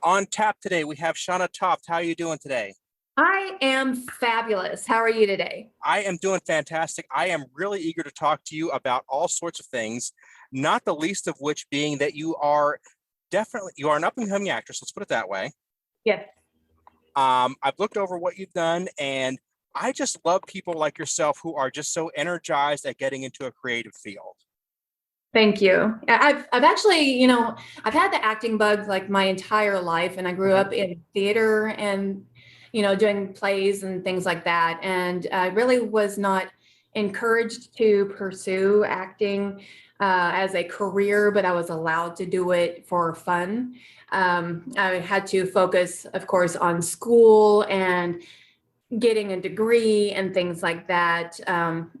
On tap today, we have Shanna Toft. How are you doing today? I am fabulous. How are you today? I am doing fantastic. I am really eager to talk to you about all sorts of things, not the least of which being that you are an up and coming actress. Let's put it that way. Yes. I've looked over what you've done, and I just love people like yourself who are just so energized at getting into a creative field. Thank you. I've actually, I've had the acting bug like my entire life, and I grew Mhm. up in theater and, doing plays and things like that. And I really was not encouraged to pursue acting as a career, but I was allowed to do it for fun. I had to focus, of course, on school and getting a degree and things like that.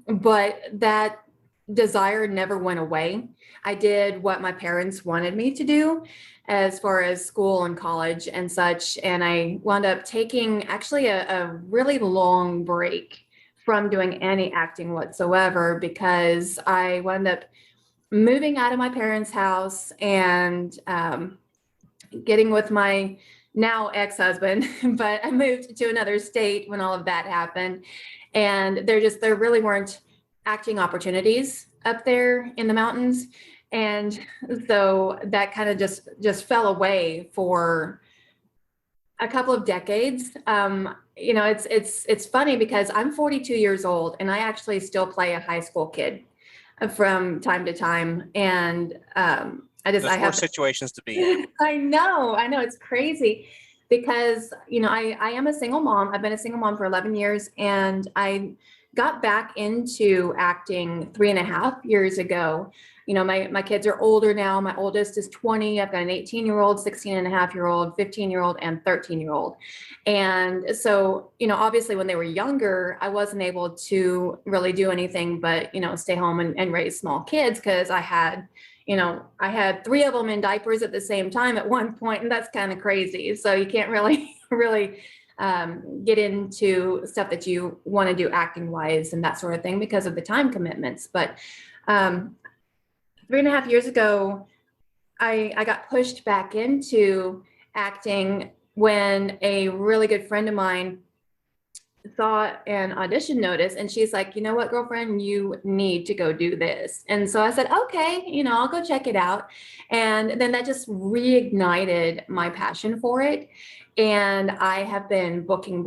But that desire never went away. I did what my parents wanted me to do as far as school and college and such. And I wound up taking actually a really long break from doing any acting whatsoever because I wound up moving out of my parents' house and getting with my now ex-husband, but I moved to another state when all of that happened. And there really weren't acting opportunities up there in the mountains. And so that kind of just fell away for a couple of decades. It's funny because I'm 42 years old and I actually still play a high school kid from time to time. And I There's worse have situations to be in. I know it's crazy because, I am a single mom. I've been a single mom for 11 years and I got back into acting 3.5 years ago. My kids are older now. My oldest is 20. I've got an 18-year-old, 16-and-a-half-year-old, 15-year-old, and 13-year-old. And so, obviously when they were younger, I wasn't able to really do anything but, stay home and raise small kids because I had three of them in diapers at the same time at one point, and that's kind of crazy. So you can't really, really get into stuff that you want to do acting wise and that sort of thing because of the time commitments. But 3.5 years ago, I got pushed back into acting when a really good friend of mine saw an audition notice and she's like, you know what, girlfriend, you need to go do this. And so I said, okay, I'll go check it out. And then that just reignited my passion for it. And I have been booking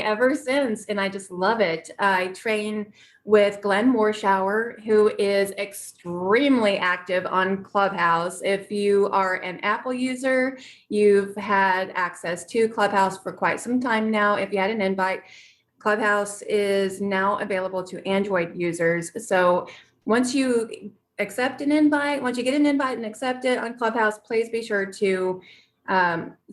ever since. And I just love it. I train with Glenn Morshower, who is extremely active on Clubhouse. If you are an Apple user, you've had access to Clubhouse for quite some time now. If you had an invite, Clubhouse is now available to Android users. So once you accept an invite, once you get an invite and accept it on Clubhouse, please be sure to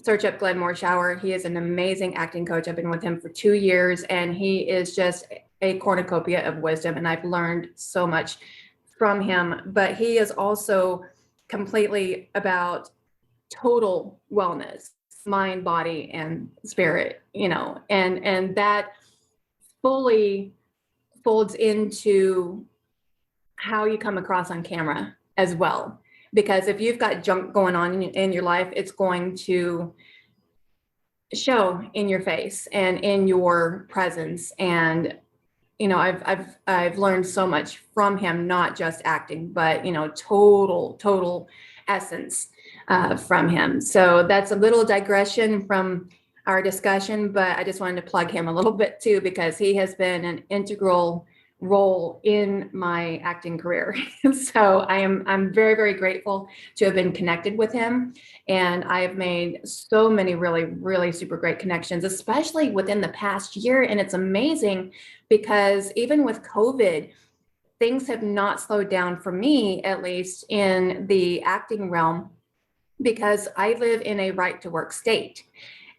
search up Glenn Morshower. He is an amazing acting coach. I've been with him for 2 years and he is just a cornucopia of wisdom. And I've learned so much from him, but he is also completely about total wellness, mind, body, and spirit, and that fully folds into how you come across on camera as well. Because if you've got junk going on in your life, it's going to show in your face and in your presence. And I've learned so much from him, not just acting, but total essence from him. So that's a little digression from our discussion, but I just wanted to plug him a little bit too because he has been an integral role in my acting career. So I'm very, very grateful to have been connected with him. And I've made so many really, really super great connections, especially within the past year. And it's amazing because even with COVID, things have not slowed down for me, at least in the acting realm, because I live in a right to work state.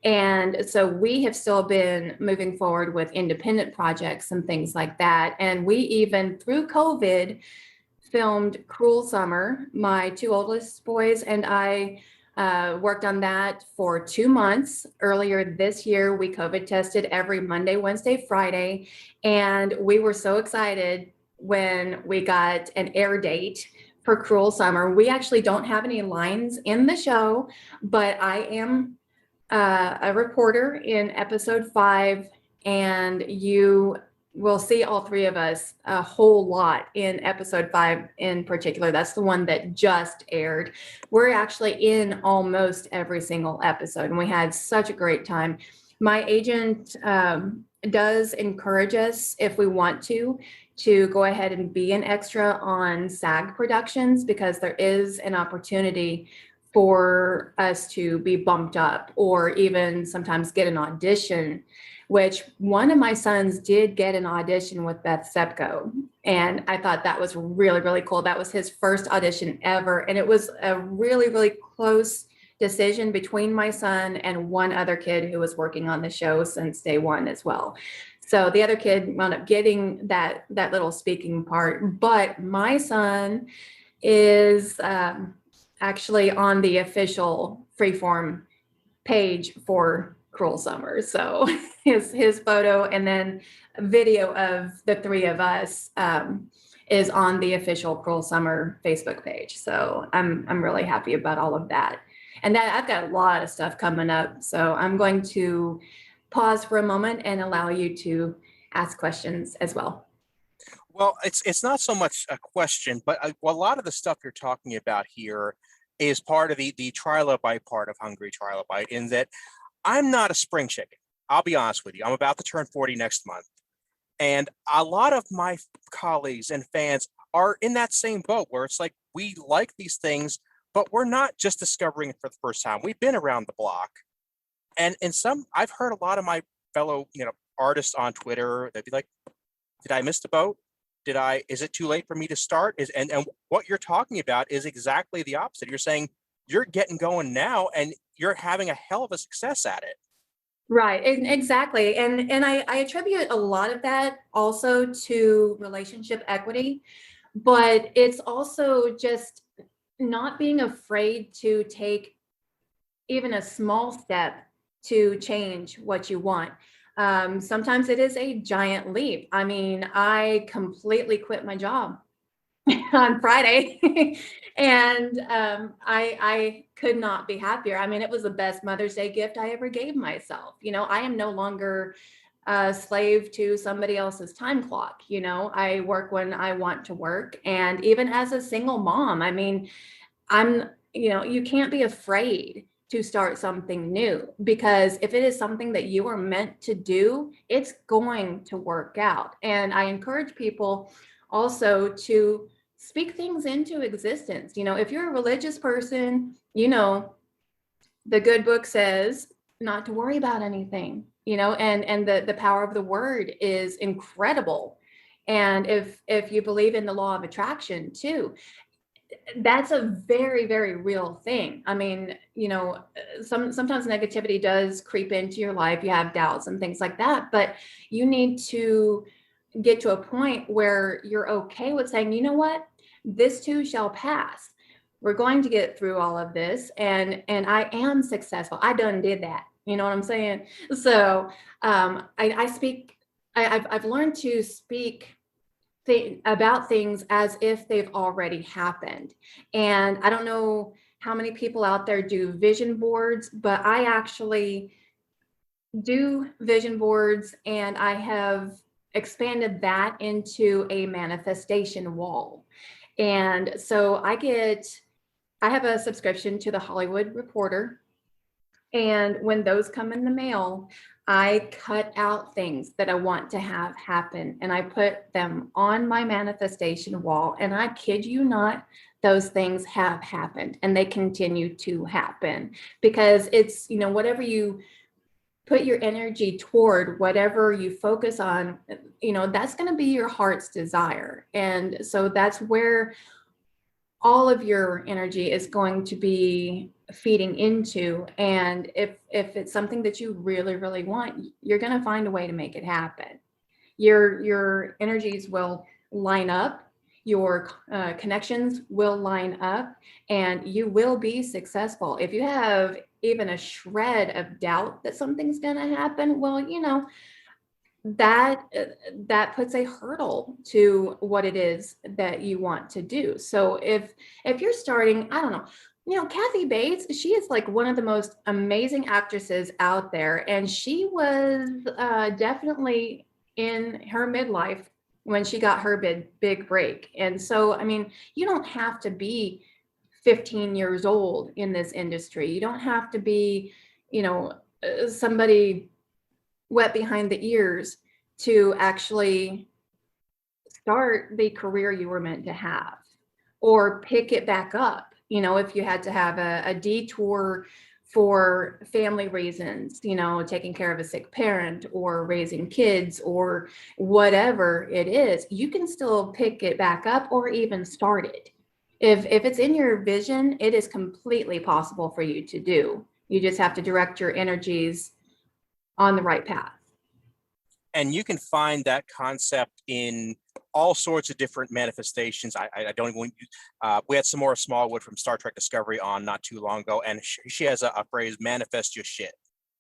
And so we have still been moving forward with independent projects and things like that. And we even through COVID filmed Cruel Summer. My two oldest boys and I worked on that for 2 months. Earlier this year, we COVID tested every Monday, Wednesday, Friday. And we were so excited when we got an air date for Cruel Summer. We actually don't have any lines in the show, but I am a reporter in episode 5, and you will see all 3 of us a whole lot in episode 5 in particular. That's the one that just aired. We're actually in almost every single episode, and we had such a great time. My agent does encourage us, if we want to go ahead and be an extra on SAG Productions, because there is an opportunity for us to be bumped up or even sometimes get an audition, which one of my sons did get an audition with Beth Sepko. And I thought that was really, really cool. That was his first audition ever. And it was a really, really close decision between my son and one other kid who was working on the show since day one as well. So the other kid wound up getting that little speaking part, but my son is actually on the official Freeform page for Cruel Summer. So his photo and then a video of the 3 of us is on the official Cruel Summer Facebook page. So I'm really happy about all of that. And that I've got a lot of stuff coming up. So I'm going to pause for a moment and allow you to ask questions as well. Well, it's not so much a question, but a lot of the stuff you're talking about here is part of the Trilobyte part of Hungry Trilobyte, in that I'm not a spring chicken. I'll be honest with you. I'm about to turn 40 next month. And a lot of my colleagues and fans are in that same boat where it's like, we like these things, but we're not just discovering it for the first time. We've been around the block. And in some, I've heard a lot of my fellow, artists on Twitter, they'd be like, did I miss the boat? Is it too late for me to start? And what you're talking about is exactly the opposite. You're saying you're getting going now and you're having a hell of a success at it. Right, exactly. And I attribute a lot of that also to relationship equity, but it's also just not being afraid to take even a small step to change what you want. Sometimes it is a giant leap. I mean, I completely quit my job on Friday and I could not be happier. I mean, it was the best Mother's Day gift I ever gave myself. I am no longer a slave to somebody else's time clock. I work when I want to work. And even as a single mom, I mean, you can't be afraid to start something new, because if it is something that you are meant to do, it's going to work out. And I encourage people also to speak things into existence. If you're a religious person, the good book says not to worry about anything, and the power of the word is incredible. And if you believe in the law of attraction too, that's a very, very real thing. I mean, sometimes negativity does creep into your life. You have doubts and things like that, but you need to get to a point where you're okay with saying, you know what, this too shall pass. We're going to get through all of this, and I am successful. I done did that. You know what I'm saying? So I've learned to speak about things as if they've already happened. And I don't know how many people out there do vision boards, but I actually do vision boards, and I have expanded that into a manifestation wall. And so I have a subscription to the Hollywood Reporter. And when those come in the mail, I cut out things that I want to have happen and I put them on my manifestation wall. And I kid you not, those things have happened and they continue to happen, because it's, whatever you put your energy toward, whatever you focus on, that's going to be your heart's desire. And so that's where all of your energy is going to be feeding into. And if it's something that you really, really want, you're going to find a way to make it happen. Your energies will line up, your connections will line up, and you will be successful. If you have even a shred of doubt that something's going to happen, well, that puts a hurdle to what it is that you want to do. So if you're starting, I don't know, Kathy Bates, she is like one of the most amazing actresses out there, and she was definitely in her midlife when she got her big break. And so, I mean, you don't have to be 15 years old in this industry. You don't have to be, somebody wet behind the ears to actually start the career you were meant to have or pick it back up. If you had to have a detour for family reasons, taking care of a sick parent or raising kids or whatever it is, you can still pick it back up or even start it. If it's in your vision, it is completely possible for you to do. You just have to direct your energies on the right path. And you can find that concept in all sorts of different manifestations. I don't even. We had Samora Smallwood from Star Trek Discovery on not too long ago, and she has a phrase, "manifest your shit,"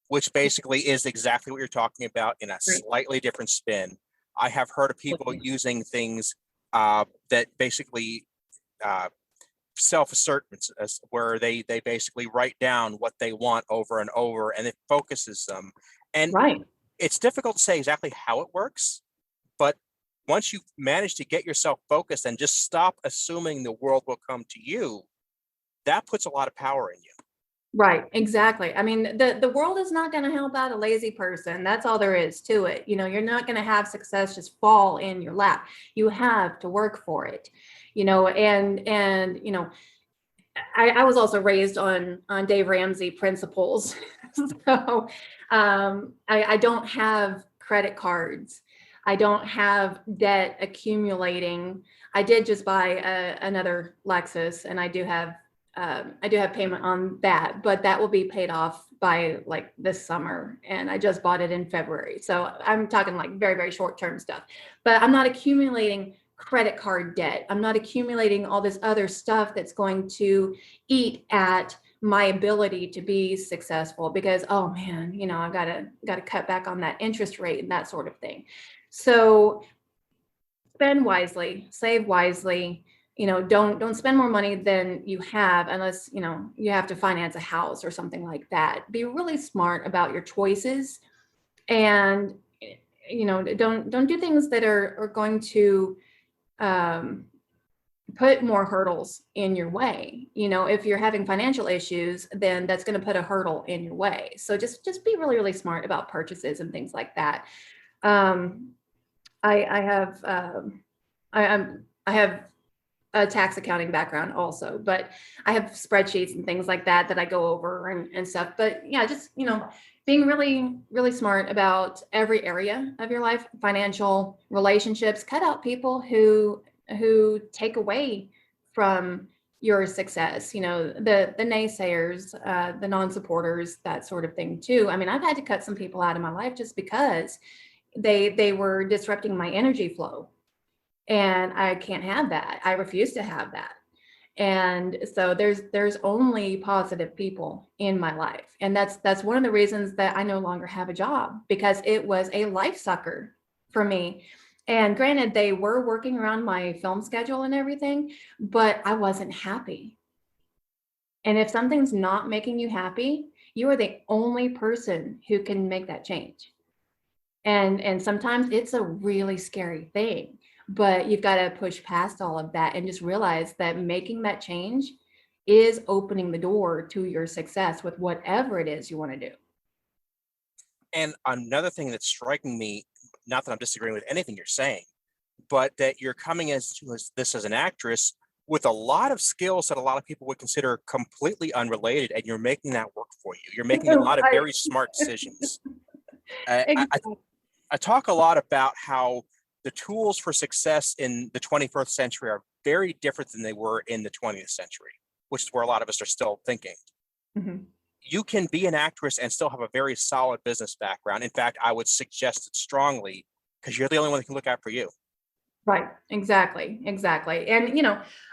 which basically is exactly what you're talking about in a slightly different spin. I have heard of people using things that basically self-assertments, where they basically write down what they want over and over, and it focuses them. And it's difficult to say exactly how it works, but once you manage to get yourself focused and just stop assuming the world will come to you, that puts a lot of power in you. Right, exactly. I mean, the world is not going to help out a lazy person. That's all there is to it. You're not going to have success just fall in your lap. You have to work for it. I was also raised on Dave Ramsey principles. So I don't have credit cards. I don't have debt accumulating. I did just buy another Lexus, and I do have payment on that, but that will be paid off by like this summer, and I just bought it in February. So I'm talking like very, very short-term stuff, but I'm not accumulating credit card debt. I'm not accumulating all this other stuff that's going to eat at my ability to be successful because, oh man, I've got to cut back on that interest rate and that sort of thing. So spend wisely, save wisely. Don't spend more money than you have unless, you have to finance a house or something like that. Be really smart about your choices, and, don't do things that are going to put more hurdles in your way. If you're having financial issues, then that's going to put a hurdle in your way. So just be really, really smart about purchases and things like that. I have a tax accounting background also, but I have spreadsheets and things like that I go over and stuff. But yeah, just, being really, really smart about every area of your life, financial, relationships. Cut out people who take away from your success, the naysayers, the non-supporters, that sort of thing too. I mean, I've had to cut some people out of my life just because they were disrupting my energy flow. And I can't have that. I refuse to have that. And so there's only positive people in my life. And that's one of the reasons that I no longer have a job, because it was a life sucker for me. And granted, they were working around my film schedule and everything, but I wasn't happy. And if something's not making you happy, you are the only person who can make that change. And sometimes it's a really scary thing, but you've got to push past all of that and just realize that making that change is opening the door to your success with whatever it is you want to do. And another thing that's striking me, not that I'm disagreeing with anything you're saying, but that you're coming as this as an actress with a lot of skills that a lot of people would consider completely unrelated, and you're making that work for you. You're making a lot of very smart decisions. I talk a lot about how the tools for success in the 21st century are very different than they were in the 20th century, which is where a lot of us are still thinking. Mm-hmm. You can be an actress and still have a very solid business background. In fact, I would suggest it strongly, because you're the only one that can look out for you. Right. Exactly. And,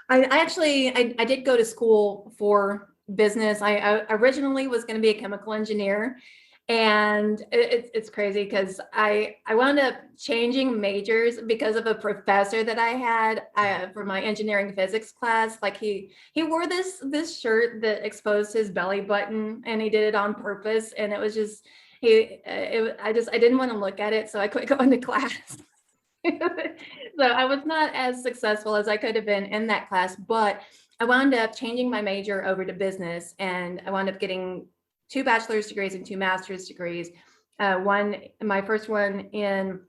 I did go to school for business. I originally was going to be a chemical engineer. And it's crazy because I wound up changing majors because of a professor that I had for my engineering physics class. Like he wore this shirt that exposed his belly button, and he did it on purpose. And it was just I didn't want to look at it, so I quit going to class. So I was not as successful as I could have been in that class, but I wound up changing my major over to business, and I wound up getting 2 bachelor's degrees and 2 master's degrees. My first one in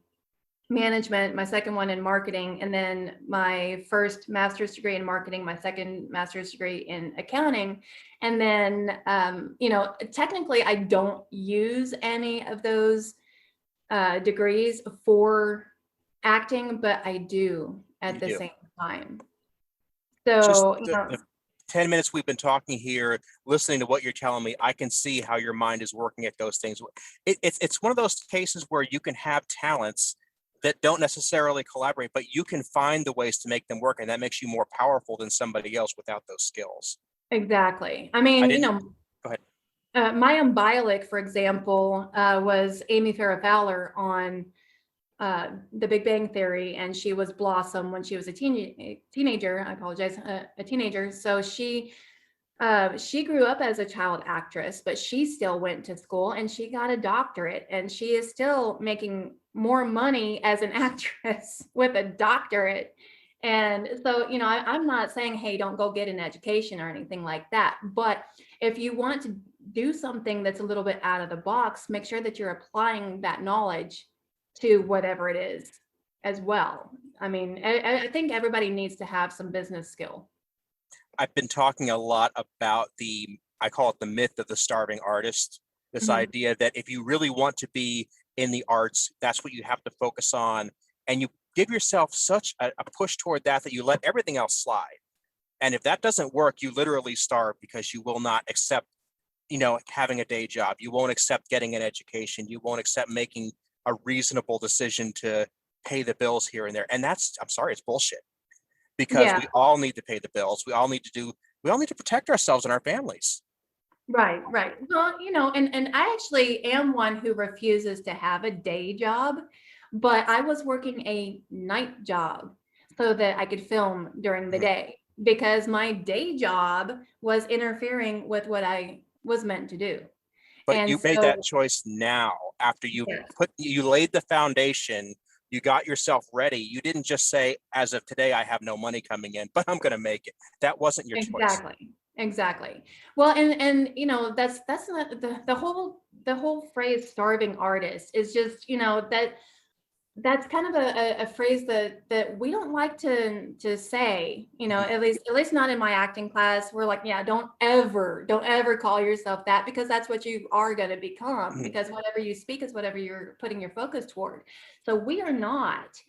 management, my second one in marketing, and then my first master's degree in marketing, my second master's degree in accounting. And then, technically I don't use any of those degrees for acting, but I do You at the do. same time. Just So, the 10 minutes we've been talking here, listening to what you're telling me, I can see how your mind is working at those things. It's one of those cases where you can have talents that don't necessarily collaborate, but you can find the ways to make them work, and that makes you more powerful than somebody else without those skills. exactly. I I mean, didn't Go ahead. My umbilic, for example, was Amy Farrah Fowler on The Big Bang Theory, and she was Blossom when she was a teenager. I apologize, a teenager. So she grew up as a child actress, but she still went to school and she got a doctorate, and she is still making more money as an actress with a doctorate. And so, I'm not saying, hey, don't go get an education or anything like that. But if you want to do something that's a little bit out of the box, make sure that you're applying that knowledge to whatever it is as well. I mean, I think everybody needs to have some business skill. I've been talking a lot about I call it the myth of the starving artist. This Mhm. idea that if you really want to be in the arts, that's what you have to focus on. And you give yourself such a push toward that you let everything else slide. And if that doesn't work, you literally starve because you will not accept, having a day job. You won't accept getting an education. You won't accept making a reasonable decision to pay the bills here and there. And I'm sorry, it's bullshit, because Yeah. we all need to pay the bills. We all need to protect ourselves and our families. Right, right. Well, and I actually am one who refuses to have a day job, but I was working a night job so that I could film during the Mhm. day because my day job was interfering with what I was meant to do. But And you made that so, choice now after yes, you laid the foundation, you got yourself ready. You didn't just say, as of today, I have no money coming in, but I'm going to make it. That wasn't your choice. exactly. Exactly. Well, and that's not the whole phrase starving artist is just, that's kind of a phrase that we don't like to say, Mhm. at least not in my acting class. We're like, yeah, don't ever call yourself that, because that's what you are going to become, Mhm. because whatever you speak is whatever you're putting your focus toward. So we are not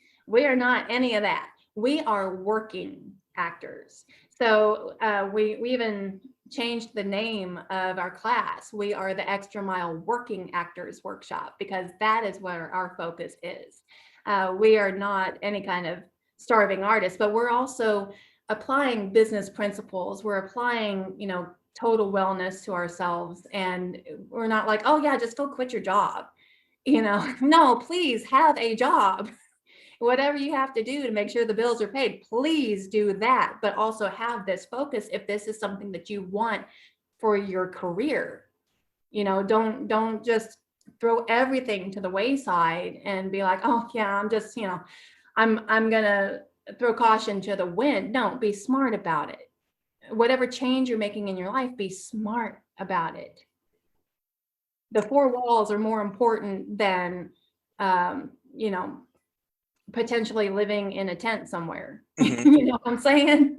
any of that. We are working actors. So we even changed the name of our class. We are the Extra Mile Working Actors Workshop, because that is where our focus is. We are not any kind of starving artists, but we're also applying business principles. We're applying, total wellness to ourselves. And we're not like, oh, yeah, just go quit your job. No, please have a job. Whatever you have to do to make sure the bills are paid, please do that. But also have this focus if this is something that you want for your career. Don't just throw everything to the wayside and be like, oh yeah, I'm just, I'm gonna throw caution to the wind. No, be smart about it. Whatever change you're making in your life, be smart about it. The four walls are more important than um, you know, potentially living in a tent somewhere. Mhm. You know what I'm saying?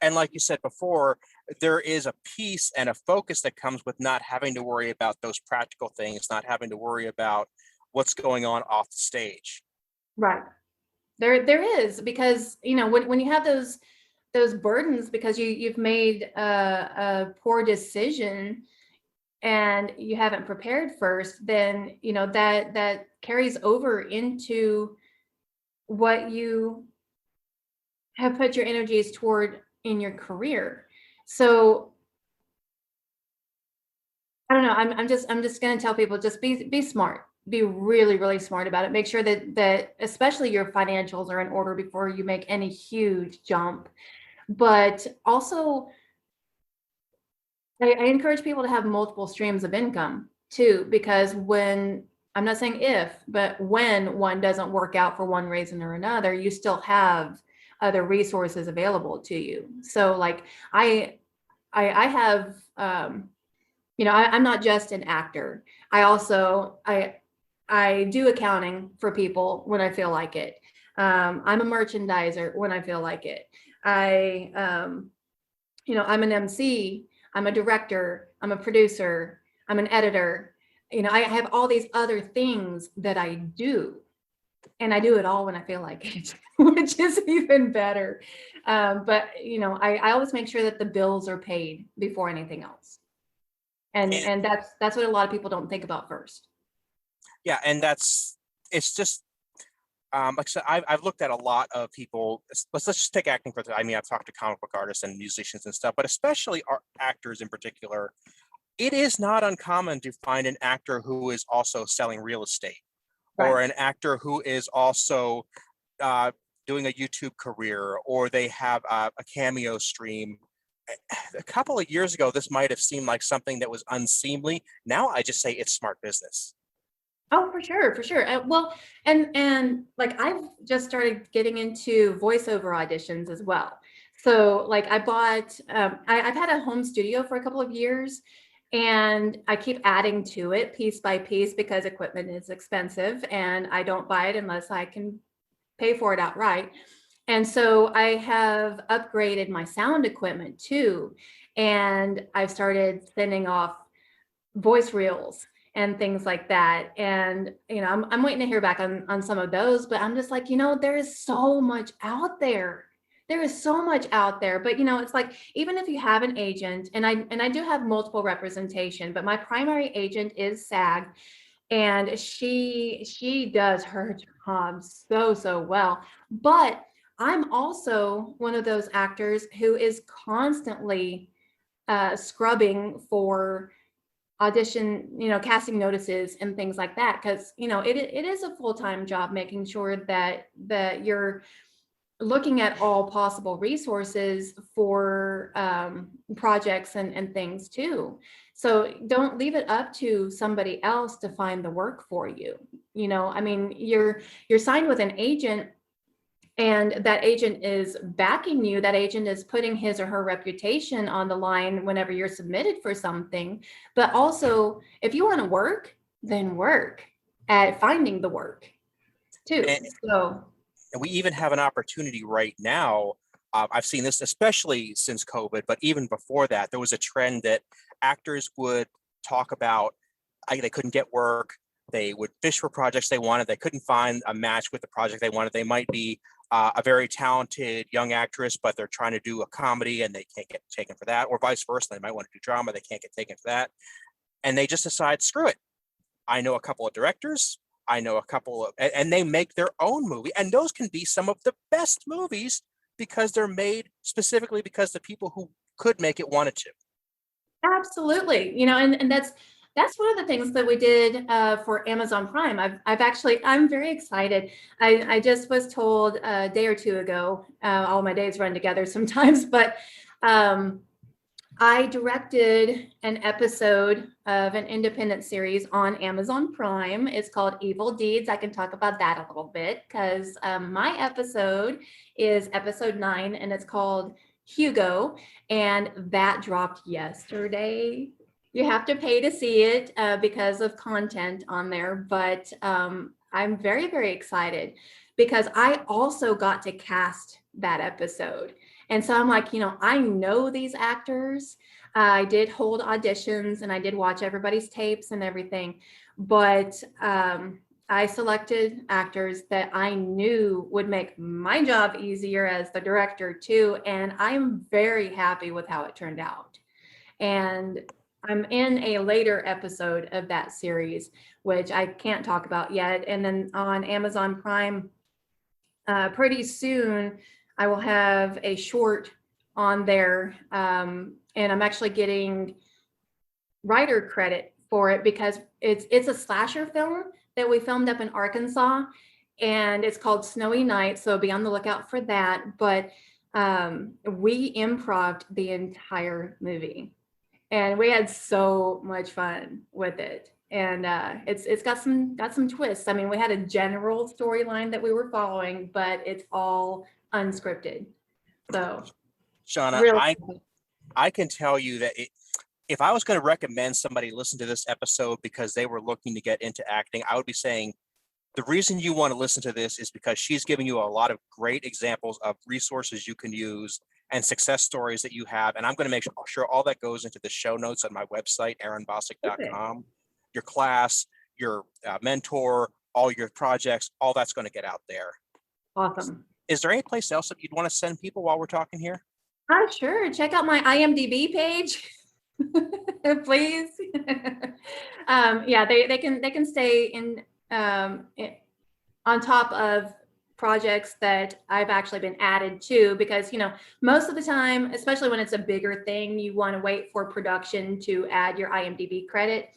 And like you said before, there is a peace and a focus that comes with not having to worry about those practical things, not having to worry about what's going on off the stage. Right. There is, because when you have those burdens because you've made a poor decision and you haven't prepared first, then that carries over into what you have put your energies toward in your career. So I don't know. I'm just going to tell people, just be smart, be really, really smart about it. Make sure that especially your financials are in order before you make any huge jump. But also, I encourage people to have multiple streams of income too, because when, I'm not saying if, but when one doesn't work out for one reason or another, you still have other resources available to you. So like I have, I'm not just an actor. I also, I do accounting for people when I feel like it. I'm a merchandiser when I feel like it. I'm an MC, I'm a director, I'm a producer, I'm an editor. I have all these other things that I do, and I do it all when I feel like it, which is even better. But I always make sure that the bills are paid before anything else, And and that's what a lot of people don't think about first. yeah, and it's just like I said, I've looked at a lot of people. Let's just take acting for the. I mean, I've talked to comic book artists and musicians and stuff, but especially actors in particular. It is not uncommon to find an actor who is also selling real estate, or Right. an actor who is also uh, doing a YouTube career, or they have a cameo stream. A couple of years ago, this might have seemed like something that was unseemly. Now I just say it's smart business. Oh, for sure, for sure. Well, and like I've just started getting into voiceover auditions as well. So like I bought, I've had a home studio for a couple of years, and I keep adding to it piece by piece because equipment is expensive, and I don't buy it unless I can pay for it outright. And so I have upgraded my sound equipment too, and I've started sending off voice reels and things like that. And I'm waiting to hear back on some of those, but I'm just like, there is so much out there. There is so much out there. But it's like, even if you have an agent, and I do have multiple representation, but my primary agent is SAG, and she does her job so well. But I'm also one of those actors who is constantly scrubbing for audition, casting notices and things like that, because it is a full-time job, making sure that you're looking at all possible resources for projects and things too. So don't leave it up to somebody else to find the work for you. I mean, you're signed with an agent, and that agent is backing you. That agent is putting his or her reputation on the line whenever you're submitted for something. But also, if you want to work, then work at finding the work too. And, So and we even have an opportunity right now. I've seen this especially since COVID, but even before that, there was a trend that actors would talk about they couldn't get work. They would fish for projects they wanted. They couldn't find a match with the project they wanted. They might be a very talented young actress, but they're trying to do a comedy and they can't get taken for that, or vice versa. They might want to do drama. They can't get taken for that. And they just decide, screw it. I know a couple of directors. I know a couple of, and they make their own movie. And those can be some of the best movies because they're made specifically because the people who could make it wanted to. absolutely, and that's one of the things that we did for Amazon Prime. I'm very excited. I just was told a day or two ago. All my days run together sometimes, but um, I directed an episode of an independent series on Amazon Prime. It's called Evil Deeds. I can talk about that a little bit because my episode is episode 9, and it's called Hugo, and that dropped yesterday. You have to pay to see it because of content on there, but I'm very, very excited because I also got to cast that episode. And so I'm like, I know these actors. I did hold auditions and I did watch everybody's tapes and everything, but I selected actors that I knew would make my job easier as the director too. And I'm very happy with how it turned out. And I'm in a later episode of that series, which I can't talk about yet. And then on Amazon Prime, pretty soon, I will have a short on there. And I'm actually getting writer credit for it because it's a slasher film that we filmed up in Arkansas, and it's called Snowy Night. So be on the lookout for that. But we improv'd the entire movie, and we had so much fun with it. And it's got some twists. I mean, we had a general storyline that we were following, but it's all unscripted. So Shanna, really, I can tell you that if I was going to recommend somebody listen to this episode because they were looking to get into acting, I would be saying the reason you want to listen to this is because she's giving you a lot of great examples of resources you can use and success stories that you have. And I'm going to make sure all that goes into the show notes on my website, aaronbosick.com. Your class, your mentor, all your projects, all that's going to get out there. awesome. Is there any place else that you'd want to send people while we're talking here? Sure. Check out my IMDb page, please. Yeah, they can stay in on top of projects that I've actually been added to, because most of the time, especially when it's a bigger thing, you want to wait for production to add your IMDb credit.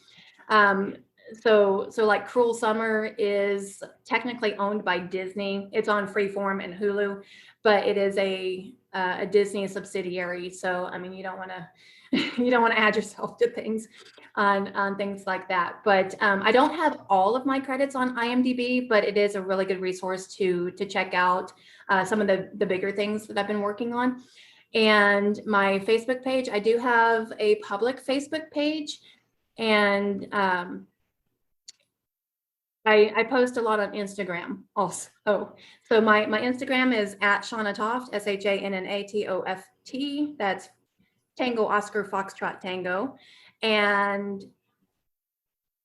So like Cruel Summer is technically owned by Disney. It's on Freeform and Hulu, but it is a Disney subsidiary. So I mean, you don't want to add yourself to things on things like that. But I don't have all of my credits on IMDb, but it is a really good resource to check out some of the bigger things that I've been working on. And my Facebook page, I do have a public Facebook page, and I post a lot on Instagram also. So my Instagram is at Shanna Toft, SHANNATOFT. That's Tango Oscar Foxtrot Tango. And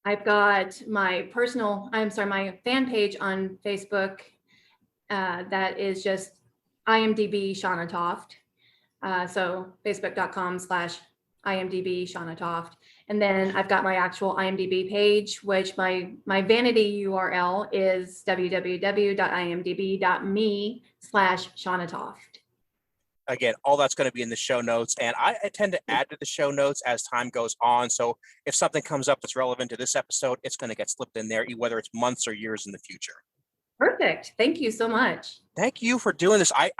I've got my my fan page on Facebook that is just IMDb Shanna Toft. So facebook.com/IMDb Shanna Toft. And then I've got my actual IMDb page, which my vanity URL is www.imdb.me/Shanna Toft. Again, all that's going to be in the show notes. And I tend to add to the show notes as time goes on. So if something comes up that's relevant to this episode, it's going to get slipped in there, whether it's months or years in the future. Perfect. Thank you so much. Thank you for doing this. I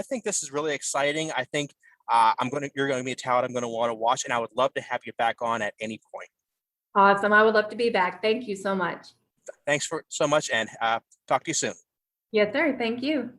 think this is really exciting. I think you're going to be a talent I'm going to want to watch, and I would love to have you back on at any point. Awesome. I would love to be back. Thank you so much. Thanks so much, and talk to you soon. Yes, sir. Thank you.